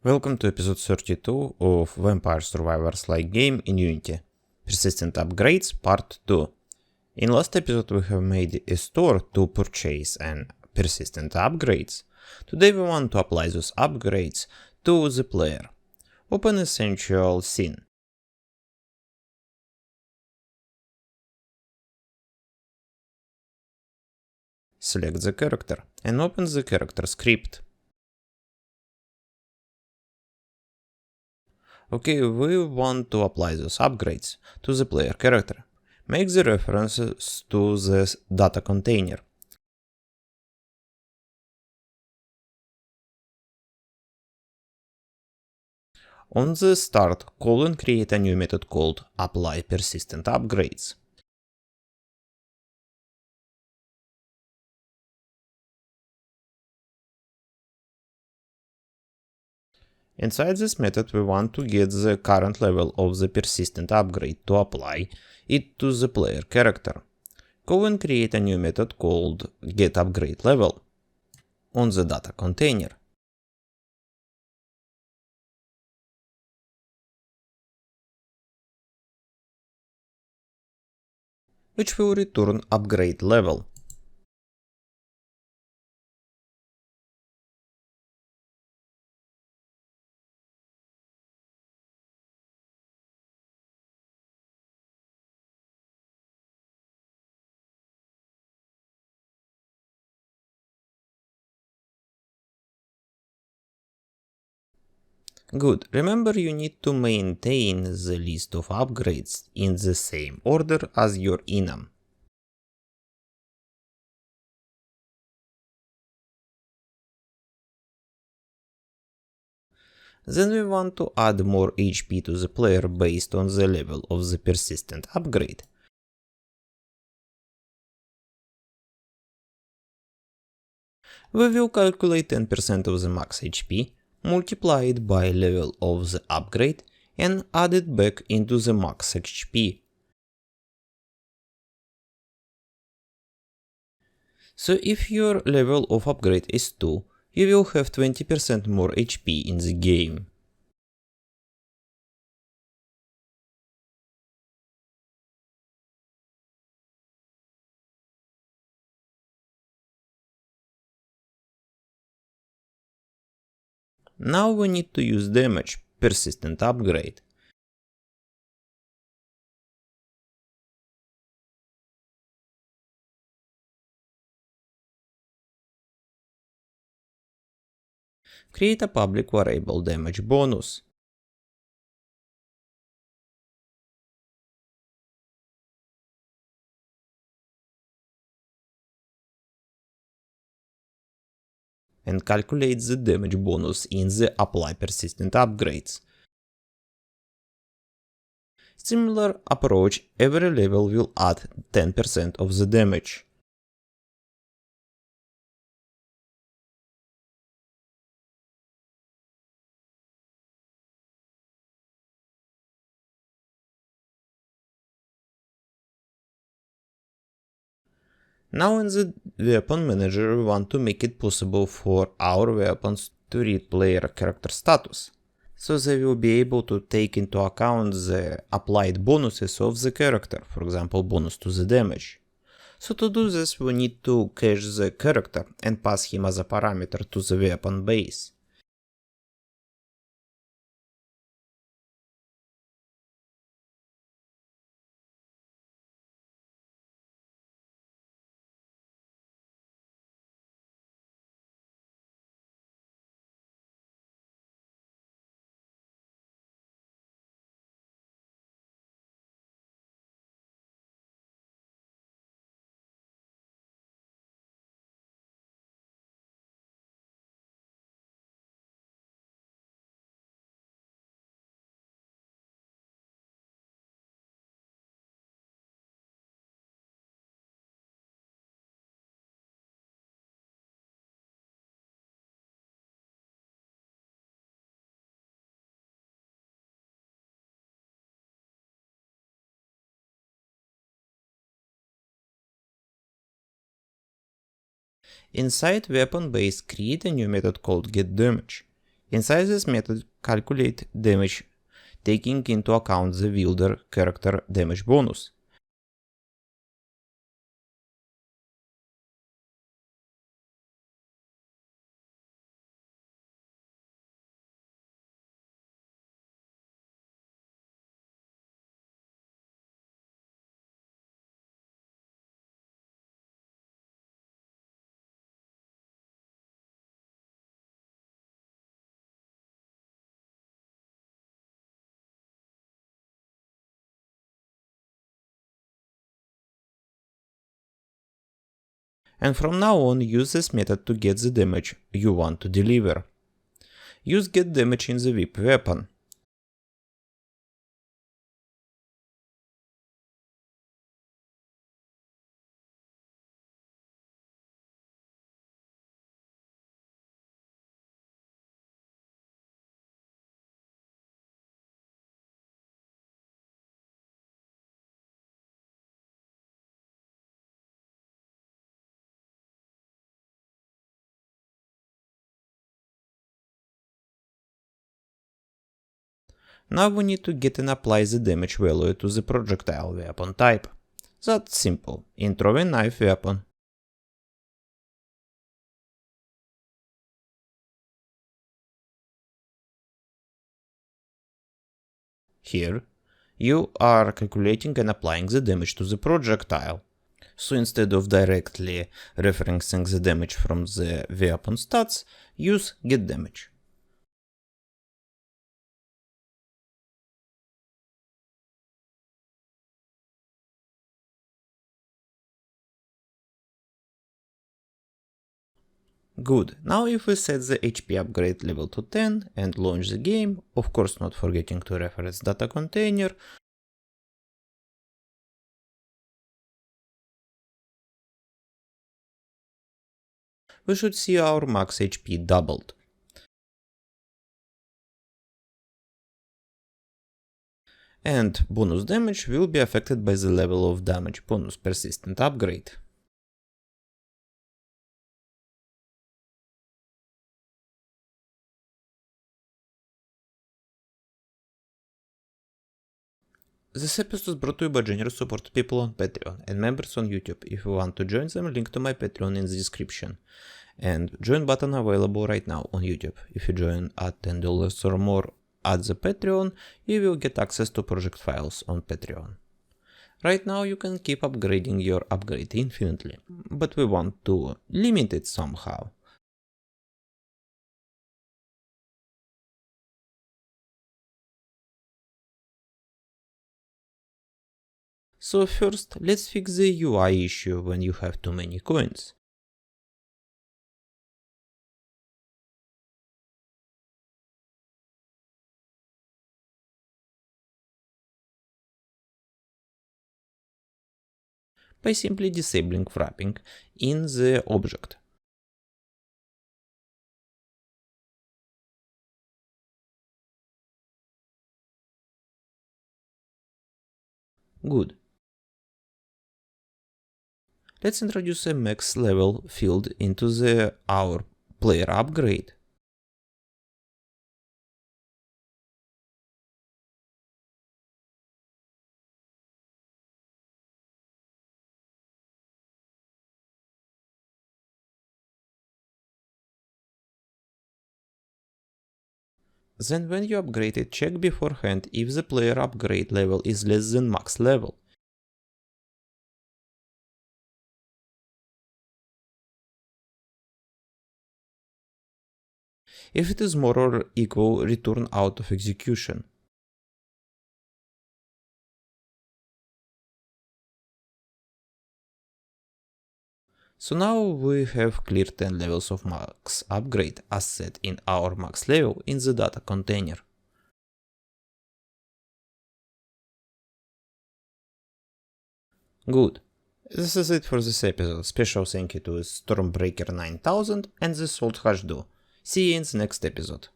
Welcome to episode 32 of Vampire Survivors-like game in Unity. Persistent Upgrades Part 2. In last episode we have made a store to purchase an persistent upgrades. Today we want to apply those upgrades to the player. Open Essential Scene. Select the character and open the character script. Okay, we want to apply those upgrades to the player character. Make the references to the data container. On the start, call and create a new method called apply persistent upgrades. Inside this method we want to get the current level of the persistent upgrade to apply it to the player character. Go and create a new method called getUpgradeLevel on the data container. Which will return upgrade level. Good, remember you need to maintain the list of upgrades in the same order as your enum. Then we want to add more HP to the player based on the level of the persistent upgrade. We will calculate 10% of the max HP, multiply it by level of the upgrade and add it back into the max HP. So if your level of upgrade is 2, you will have 20% more HP in the game. Now we need to use damage, persistent upgrade. Create a public variable damage bonus. And calculate the damage bonus in the apply persistent upgrades. Similar approach, every level will add 10% of the damage. Now in the weapon manager we want to make it possible for our weapons to read player character status, so they will be able to take into account the applied bonuses of the character, for example bonus to the damage. So to do this we need to cache the character and pass him as a parameter to the weapon base. Inside weapon base create a new method called getDamage. Inside this method, calculate damage taking into account the wielder character damage bonus. And from now on, use this method to get the damage you want to deliver. Use get damage in the whip weapon. Now we need to get and apply the damage value to the projectile weapon type. That's simple. Intro a knife weapon. Here, you are calculating and applying the damage to the projectile. So instead of directly referencing the damage from the weapon stats, use get damage. Good, now if we set the HP upgrade level to 10 and launch the game, of course not forgetting to reference data container, we should see our max HP doubled. And bonus damage will be affected by the level of damage bonus persistent upgrade. This episode is brought to you by generous support people on Patreon and members on YouTube. If you want to join them, link to my Patreon in the description. And join button available right now on YouTube. If you join at $10 or more at the Patreon, you will get access to project files on Patreon. Right now you can keep upgrading your upgrade infinitely, but we want to limit it somehow. So first, let's fix the UI issue when you have too many coins. By simply disabling wrapping in the object. Good. Let's introduce a max level field into the our player upgrade. Then when you upgrade it, check beforehand if the player upgrade level is less than max level. If it is more or equal, return out of execution. So now we have clear 10 levels of max upgrade as set in our max level in the data container. Good. This is it for this episode. Special thank you to Stormbreaker 9000 and the Salt Hashdo. See you in the next episode.